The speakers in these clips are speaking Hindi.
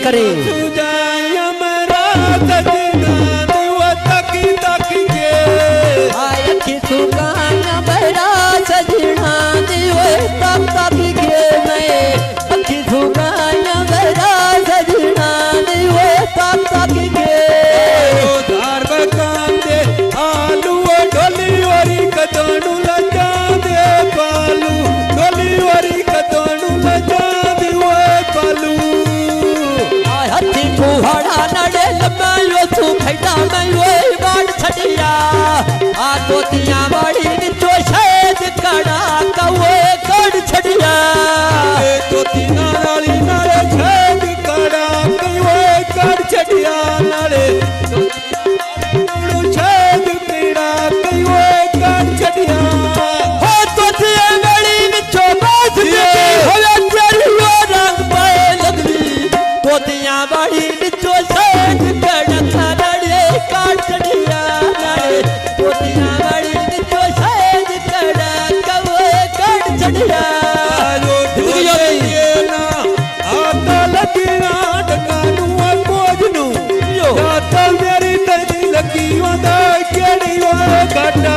करे अखी सुगाया मेरा सजना दिवे तक तक के मैं अखी सुगाया मेरा सजना दिवे तक तक के धार बकाम दे आलू डोली वरी कतोनु लजा दे पालू डोली वरी कतोनु लजा दे वो पालू हथी कुहड़ा नड़े लमायो तू खैटा मैं वो बाड़ छड़िया आ तोतिया बड़ी निचो शायद कड़ा कवे कड़ छड़िया तोतिया नाली नाले छेद कड़ा कवे कड़ छड़िया नाले छेद कड़ा कवे कड़ छड़िया हो तोतिया बड़ी निचो बात देखी होया तेरी वो रंग पाए लगली तोतिया बड़ी निचो शायद कड़ा खड़े कड़ छड़िया नाले तोतिया बड़ी निचो शायद कड़ा कवे कड़ छड़िया आता लगिया डकानू कोजनू आता मेरी तनी लगी वदा केड़ी वो गटा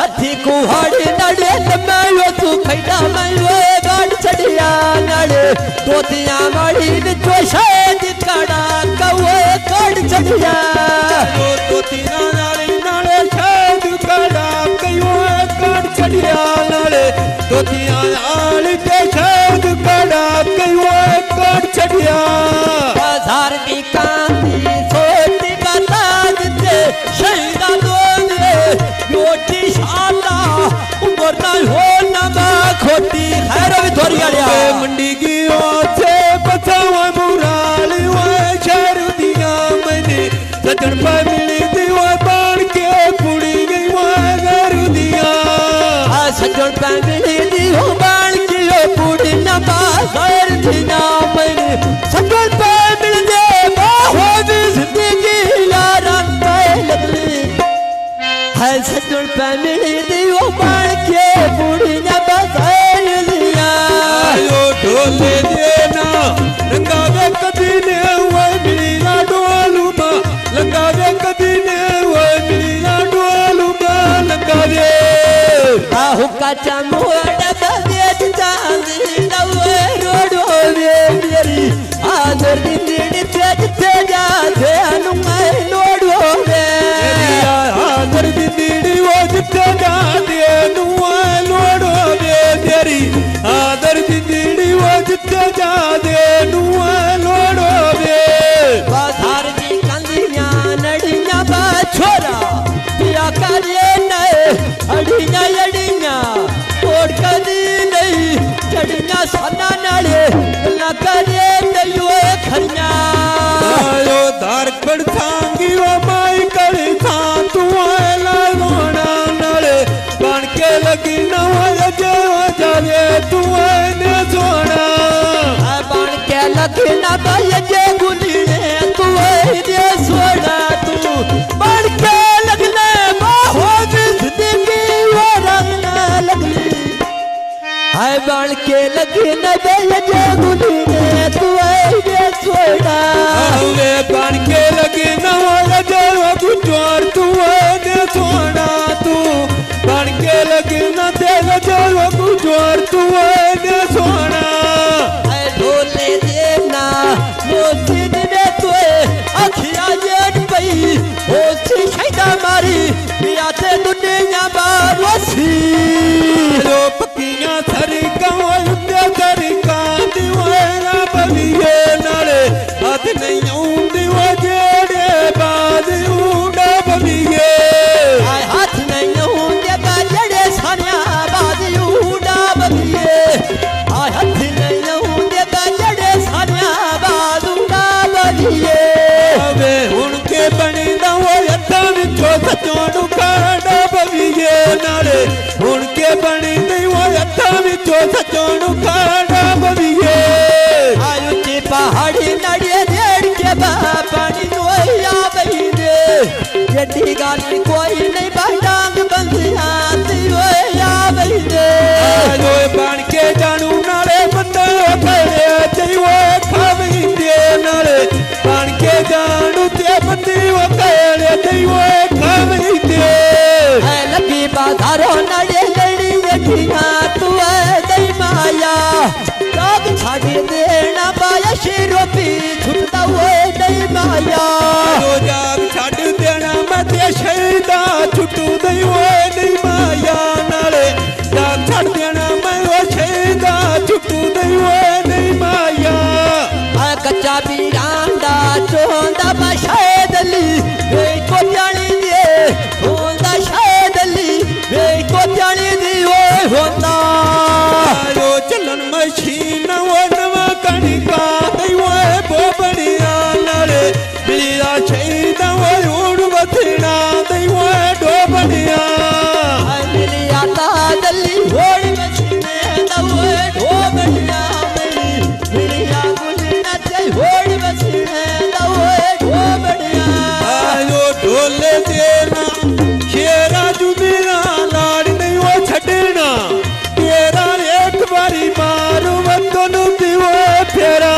हथी कुहाड़ी नड़े मैं तू खैडा मैं वो गाड़ छड़िया नड़े तोतिया बड़ी निचो शायद कड़ा कवे कड़ छड़िया तोतिया नाली नाले छेद कड़ा कयो कड़ छड़िया नाले तोतिया नाली के छेद कड़ा कयो कड़ छड़िया बाजार की कांती सोती का ताज ते शहीदा दोने योटी शाला उमर ना हो ना खोटी खैर भी थोड़ी आड़िया मंडी की ओसे बचावा मुराली वो शहर दिया मैंने सजन पे मिली थी वो बाण के कुड़ी गई वो घर दिया सजन पे मिली थी वो बाण की कुड़ी ना बाजार दिया मैंने सजन पे मिल दे बाहो भी जिंदगी यारन पे लगली है सजन पे मिली थी वो बाण के कुड़ी ना बाजार दिया ढोले देना रंगावे कदी ने वो मिली ना डोलू मां लंगावे कदी ने वो मिली ना डोलू मां लंगावे आहू का चमोड़ा बेच चांदी नवे रोडो मेरी आदर दिंदी तेज तेजा थे अनुमाय लोडो मेरी आदर दिंदी वो जिते जा दे नुआ लोडो मेरी आदर दिंदी वो जिते जा दे नुआ लोडो वे बाजार की कंदियां नड़ियां बा छोरा पिया करे नए अड़ियां अड़ियां तोड़ कदी नहीं चढ़ियां सना नाले ना करे नहीं वो खरियां आयो धार कड़ थांगी वो माई कड़ी था तू आला रोना नाले बन के लगी ना वो जाने तू आने सोना बन के लगी ना ये गुली ने तू दे सोना तू बन के लगने बाहो जिंदगी वो रंग ना लगली हाय बन के लगी ना ये गुली ने तू दे सोना वे बन के लगी ना वो गुजर तू आने सोना तू बन के लगी ना तेरा जो गुजर तू आने सोना ढोले देना मोती ने तुए अखियां जेठ पई होसी शैदा मारी पिया ते दुनिया बारोसी लो पकियां थरी कवल ते थरी कांदी वेरा बलिए नाले हाथ नहीं आउंदी वो जेड़े बाज उड़ा बलिए हाथ नहीं आउंदे बाजड़े सानिया बाज उड़ा बलिए हाथ नहीं आउंदे बाजड़े सानिया बाज उड़ा बलिए वे उनके बनी ना वो यत्ता विचो सचोनु काड़ा बलिए नाले उनके बनी नहीं वो यत्ता विचो सचोनु काड़ा बलिए आयुची पहाड़ी नड़िए रेड़ के पानी नोया बही दे यदि गाली कोई नहीं बाडांग बंसिया तियोया बही दे बन के जानू नाले बंदे खड़े चाहिए खावी साड़ी देना बाया शेरों पे छुटता हुए नहीं माया जो जाग छड़ देना मैं ते शहीदा छुटू नहीं होए नहीं माया नाले जाग छड़ देना मैं वो शहीदा छुटू नहीं होए नहीं माया कच्चा बीरांडा चोंदा शायद अली वे को जानी दे होंदा शायद अली वे को जानी दी ओए होंदा जो चलन मशीन वो नवा कणिका नहीं होए बोबड़िया नाले बिलिया शहीदा वो उड़ वथना नहीं होए डोबड़िया बिलिया तादली होड़ मशीने दवे ढोबड़िया बिलिया गुलना चाहि होड़ मशीने दवे ढोबड़िया आयो ढोले देना शेरा जुबिना लाड़ नहीं वो छड़ना तेरा एक बारी मारू वतन दिवो फेरा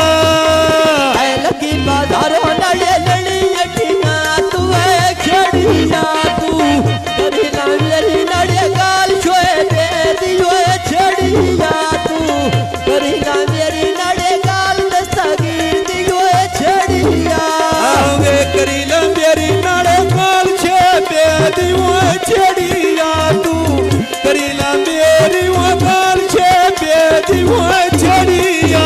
लगी बाजारों नड़े लड़ी अठिया तू है खेड़िया तू करी ना मेरी नड़े गाल छोए दे दियो छड़िया तू करी ना मेरी नड़े गाल दस्तगीर दियो छड़िया आवे करी ला मेरी नाड़े काल छे बे दिवो छड़िया तू करी ला मेरी वो काल छे बे दिवो छड़िया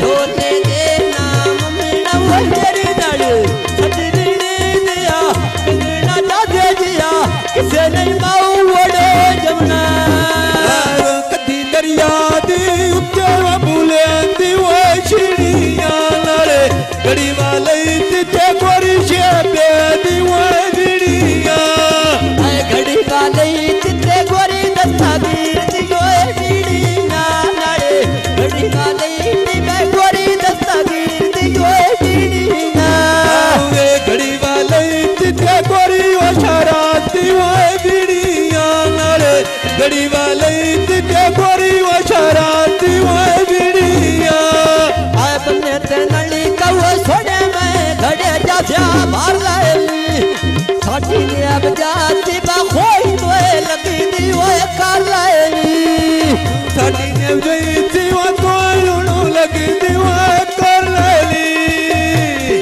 ढोले दे नाम मीना वो मेरी नड़े सजनी दिया पिंगना दादे दिया किसे नहीं माऊ वड़े जमुना कदी दरिया दी उत्ते बुले दी वो छिड़िया नाले गड़ी वाले तिथे गोरी छे बे दी वो बिड़िया घड़ी वाले चित्रे गोरी दस्तगीर दियो बीड़िया नाड़े घड़ी वाले मैं गोरी दस्तगीर दियो बीड़िया वे घड़ी वाले तिथे गोरी वो शराती वो बिड़िया नाले घड़ी वाले तिथे गोरी वो शराती वो बिड़िया अब ने ते नली कहो छोड़े मैं घड़े जा मार लाएली साडी ने अब जाती बा खोई तोए लगी दी ओए कर लाएली साडी ने जईती वो तोय लगी दी वो कर लेली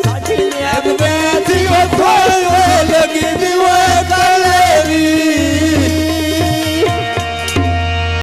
साडी ने अब जईती वो तोय लगी दी